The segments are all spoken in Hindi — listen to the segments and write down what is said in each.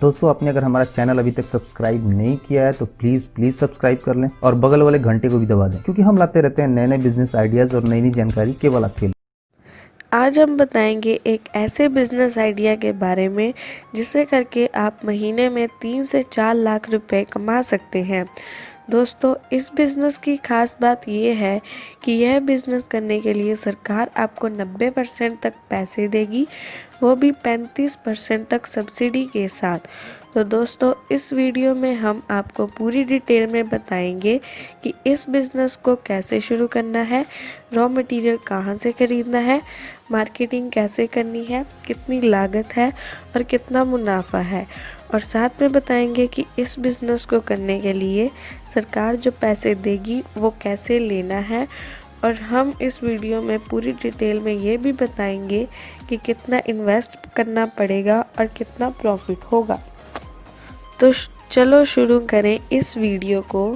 दोस्तों आपने अगर हमारा चैनल अभी तक सब्सक्राइब नहीं किया है तो प्लीज सब्सक्राइब कर लें और बगल वाले घंटे को भी दबा दें, क्योंकि हम लाते रहते हैं नए नए बिजनेस आइडियाज और नई नई जानकारी केवल आपके लिए। आज हम बताएंगे एक ऐसे बिजनेस आइडिया के बारे में जिसे करके आप महीने में 3 से 4 लाख रुपए कमा सकते हैं। दोस्तों, इस बिज़नेस की ख़ास बात ये है कि यह बिज़नेस करने के लिए सरकार आपको 90% तक पैसे देगी, वो भी 35% तक सब्सिडी के साथ। तो दोस्तों, इस वीडियो में हम आपको पूरी डिटेल में बताएंगे कि इस बिज़नेस को कैसे शुरू करना है, रॉ मटेरियल कहाँ से ख़रीदना है, मार्केटिंग कैसे करनी है, कितनी लागत है और कितना मुनाफा है, और साथ में बताएंगे कि इस बिज़नेस को करने के लिए सरकार जो पैसे देगी वो कैसे लेना है। और हम इस वीडियो में पूरी डिटेल में ये भी बताएंगे कि कितना इन्वेस्ट करना पड़ेगा और कितना प्रॉफिट होगा। तो चलो शुरू करें इस वीडियो को।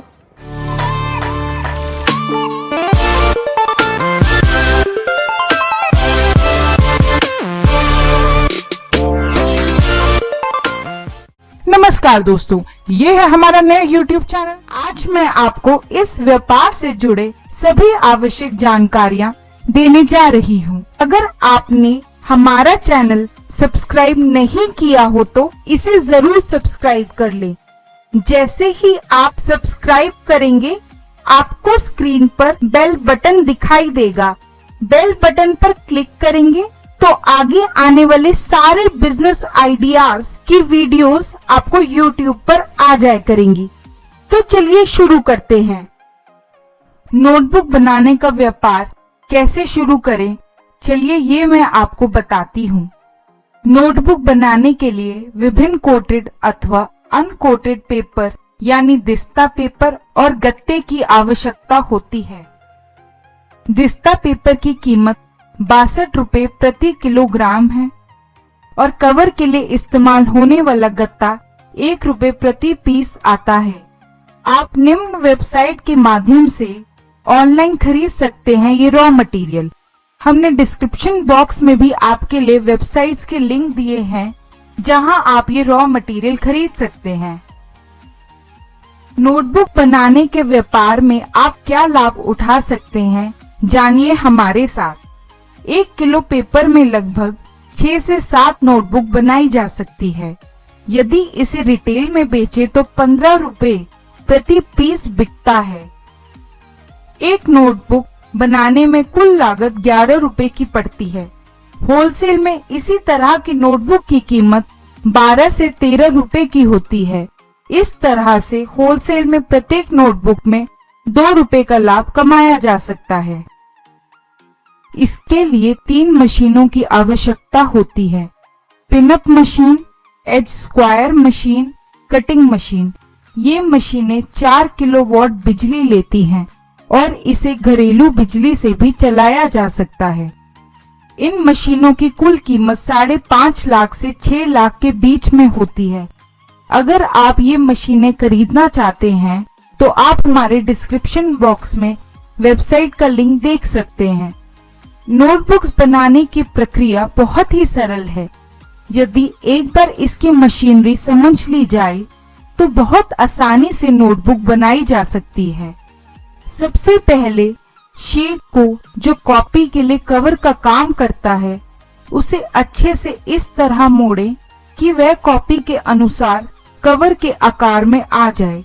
नमस्कार दोस्तों, ये है हमारा नया YouTube चैनल। आज मैं आपको इस व्यापार से जुड़े सभी आवश्यक जानकारियाँ देने जा रही हूँ। अगर आपने हमारा चैनल सब्सक्राइब नहीं किया हो तो इसे जरूर सब्सक्राइब कर लें। जैसे ही आप सब्सक्राइब करेंगे आपको स्क्रीन पर बेल बटन दिखाई देगा। बेल बटन पर क्लिक करेंगे तो आगे आने वाले सारे बिजनेस आइडियाज की वीडियोस आपको YouTube पर आ जाया करेंगी। तो चलिए शुरू करते हैं। नोटबुक बनाने का व्यापार कैसे शुरू करें, चलिए ये मैं आपको बताती हूँ। नोटबुक बनाने के लिए विभिन्न कोटेड अथवा अनकोटेड पेपर यानी दिस्ता पेपर और गत्ते की आवश्यकता होती है। दिस्ता पेपर की कीमत 62 रुपए प्रति किलोग्राम है और कवर के लिए इस्तेमाल होने वाला गत्ता 1 रुपए प्रति पीस आता है। आप निम्न वेबसाइट के माध्यम से ऑनलाइन खरीद सकते हैं ये रॉ मटेरियल। हमने डिस्क्रिप्शन बॉक्स में भी आपके लिए वेबसाइट्स के लिंक दिए हैं जहां आप ये रॉ मटेरियल खरीद सकते हैं। नोटबुक बनाने के व्यापार में आप क्या लाभ उठा सकते हैं, जानिए हमारे साथ। 1 किलो पेपर में लगभग 6 से 7 नोटबुक बनाई जा सकती है। यदि इसे रिटेल में बेचे तो 15 रुपए प्रति पीस बिकता है। एक नोटबुक बनाने में कुल लागत 11 रुपए की पड़ती है। होलसेल में इसी तरह की नोटबुक की कीमत 12 से 13 रुपए की होती है। इस तरह से होलसेल में प्रत्येक नोटबुक में 2 रुपए का लाभ कमाया जा सकता है। इसके लिए 3 मशीनों की आवश्यकता होती है। Pin up machine, as square machine, cutting machine. ये मशीनें 4 किलोवाट बिजली लेती हैं और इसे घरेलू बिजली से भी चलाया जा सकता है। इन मशीनों की कुल कीमत 5.5 लाख से 6 लाख के बीच में होती है। अगर आप ये मशीनें खरीदना चाहते हैं तो आप हमारे डिस्क्रिप्शन बॉक्स में वेबसाइट का लिंक देख सकते हैं। नोटबुक्स बनाने की प्रक्रिया बहुत ही सरल है। यदि एक बार इसकी मशीनरी समझ ली जाए तो बहुत आसानी से नोटबुक बनाई जा सकती है। सबसे पहले शीट को जो कॉपी के लिए कवर का काम करता है उसे अच्छे से इस तरह मोड़ें कि वह कॉपी के अनुसार कवर के आकार में आ जाए।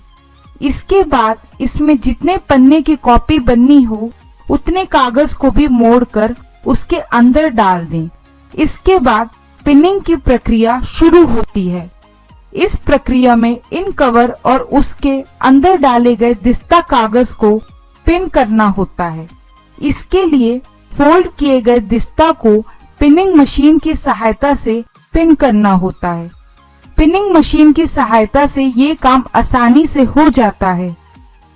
इसके बाद इसमें जितने पन्ने की कॉपी बननी हो उतने कागज को भी मोड़कर उसके अंदर डाल दें। इसके बाद पिनिंग की प्रक्रिया शुरू होती है। इस प्रक्रिया में इन कवर और उसके अंदर डाले गए दिस्ता कागज को पिन करना होता है। इसके लिए फोल्ड किए गए दिस्ता को पिनिंग मशीन की सहायता से पिन करना होता है। पिनिंग मशीन की सहायता से ये काम आसानी से हो जाता है।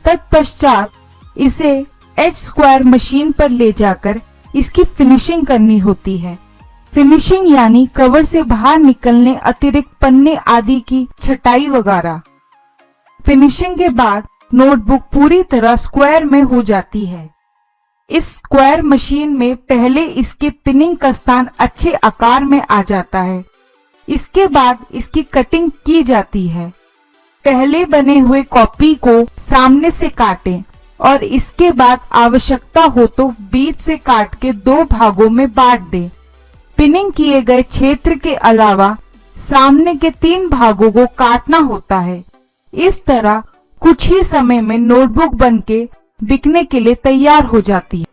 तत्पश्चात इसे एज स्क्वायर मशीन पर ले जाकर इसकी फिनिशिंग करनी होती है। फिनिशिंग यानी कवर से बाहर निकलने अतिरिक्त पन्ने आदि की छटाई वगैरह। फिनिशिंग के बाद नोटबुक पूरी तरह स्क्वायर में हो जाती है। इस स्क्वायर मशीन में पहले इसके पिनिंग का स्थान अच्छे आकार में आ जाता है। इसके बाद इसकी कटिंग की जाती है। पहले बने हुए कॉपी को सामने से काटें और इसके बाद आवश्यकता हो तो बीच से काट के 2 भागों में बांट दें। पिनिंग किए गए क्षेत्र के अलावा सामने के 3 भागों को काटना होता है। इस तरह कुछ ही समय में नोटबुक बनके बिकने के लिए तैयार हो जाती है।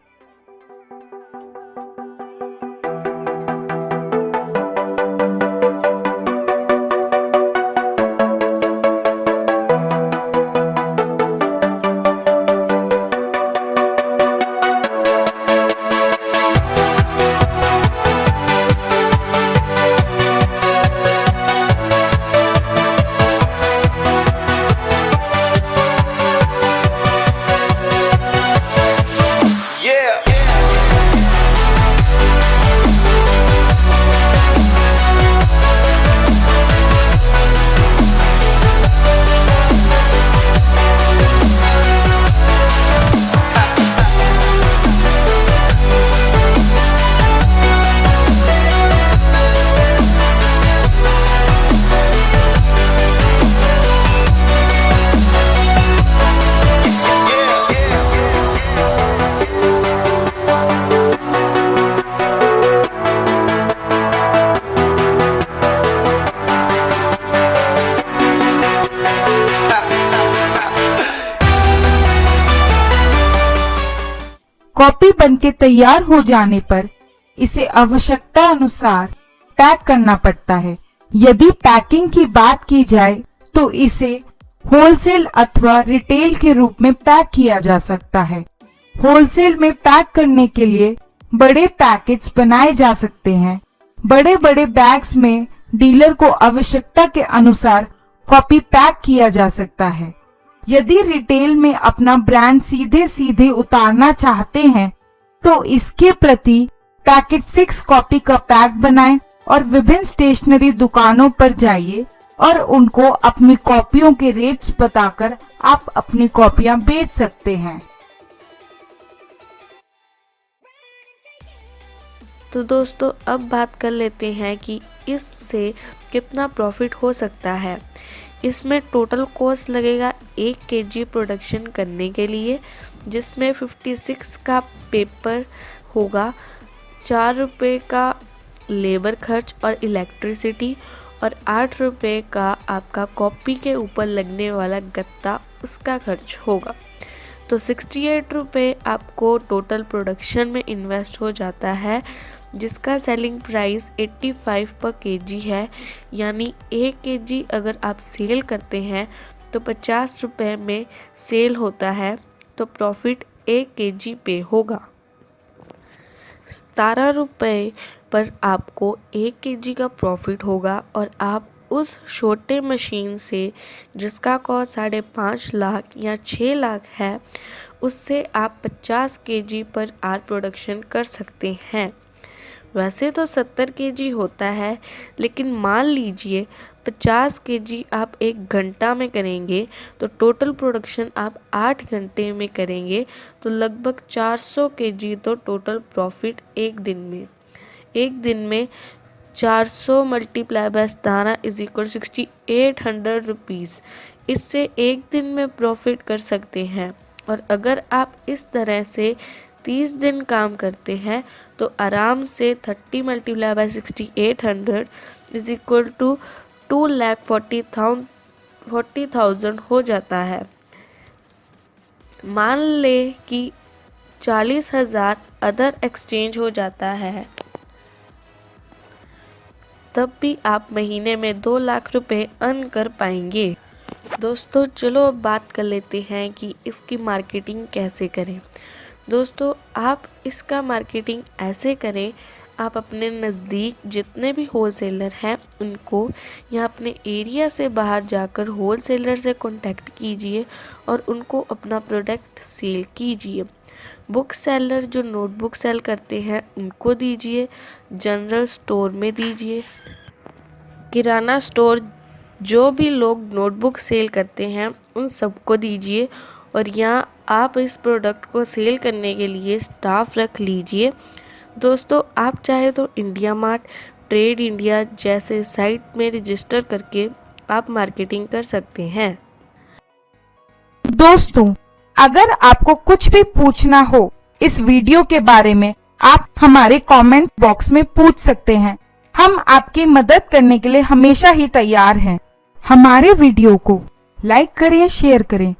कॉपी बनके तैयार हो जाने पर इसे आवश्यकता अनुसार पैक करना पड़ता है। यदि पैकिंग की बात की जाए तो इसे होलसेल अथवा रिटेल के रूप में पैक किया जा सकता है। होलसेल में पैक करने के लिए बड़े पैकेट्स बनाए जा सकते हैं। बड़े बड़े बैग्स में डीलर को आवश्यकता के अनुसार कॉपी पैक किया जा सकता है। यदि रिटेल में अपना ब्रांड सीधे सीधे उतारना चाहते हैं तो इसके प्रति पैकेट 6 कॉपी का पैक बनाएं और विभिन्न स्टेशनरी दुकानों पर जाइए और उनको अपनी कॉपियों के रेट्स बताकर आप अपनी कॉपियां बेच सकते हैं। तो दोस्तों अब बात कर लेते हैं कि इससे कितना प्रॉफिट हो सकता है। इसमें टोटल कॉस्ट लगेगा 1 kg प्रोडक्शन करने के लिए, जिसमें 56 का पेपर होगा, 4 रुपये का लेबर खर्च और इलेक्ट्रिसिटी और 8 रुपये का आपका कॉपी के ऊपर लगने वाला गत्ता, उसका खर्च होगा। तो 68 रुपये आपको टोटल प्रोडक्शन में इन्वेस्ट हो जाता है, जिसका सेलिंग प्राइस 85 पर kg है। यानी 1 kg अगर आप सेल करते हैं तो 50 रुपये में सेल होता है, तो प्रॉफिट 1 kg पे होगा। 17 रुपये पर आपको 1 kg का प्रॉफिट होगा और आप उस छोटे मशीन से जिसका कॉस्ट 5.5 लाख या 6 लाख है, उससे आप 50 kg पर आर प्रोडक्शन कर सकते हैं। वैसे तो 70 kg होता है, लेकिन मान लीजिए 50 kg आप 1 घंटा में करेंगे तो टोटल प्रोडक्शन आप 8 घंटे में करेंगे, तो लगभग 400 kg तो टोटल प्रॉफिट एक दिन में 400 multiply by 17 is equal 6800 rupees. इससे एक दिन में प्रॉफिट कर सकते हैं। और अगर आप इस तरह से 30 दिन काम करते हैं तो आराम से 30 multiply by 6800 is equal to 2,40,000 हो जाता है। मान ले कि 40,000 अदर एक्सचेंज हो जाता है, तब भी आप महीने में 2 लाख रुपए अर्न कर पाएंगे। दोस्तों चलो अब बात कर लेते हैं कि इसकी मार्केटिंग कैसे करें। दोस्तों आप इसका मार्केटिंग ऐसे करें, आप अपने नज़दीक जितने भी होलसेलर हैं उनको या अपने एरिया से बाहर जाकर होलसेलर से कांटेक्ट कीजिए और उनको अपना प्रोडक्ट सेल कीजिए। बुक सेलर जो नोटबुक सेल करते हैं उनको दीजिए, जनरल स्टोर में दीजिए, किराना स्टोर जो भी लोग नोटबुक सेल करते हैं उन सबको दीजिए। और यहाँ आप इस प्रोडक्ट को सेल करने के लिए स्टाफ रख लीजिए। दोस्तों आप चाहे तो इंडिया मार्ट, ट्रेड इंडिया जैसे साइट में रजिस्टर करके आप मार्केटिंग कर सकते हैं। दोस्तों, अगर आपको कुछ भी पूछना हो इस वीडियो के बारे में, आप हमारे कमेंट बॉक्स में पूछ सकते हैं। हम आपकी मदद करने के लिए हमेशा ही तैयार हैं। हमारे वीडियो को लाइक करें, शेयर करें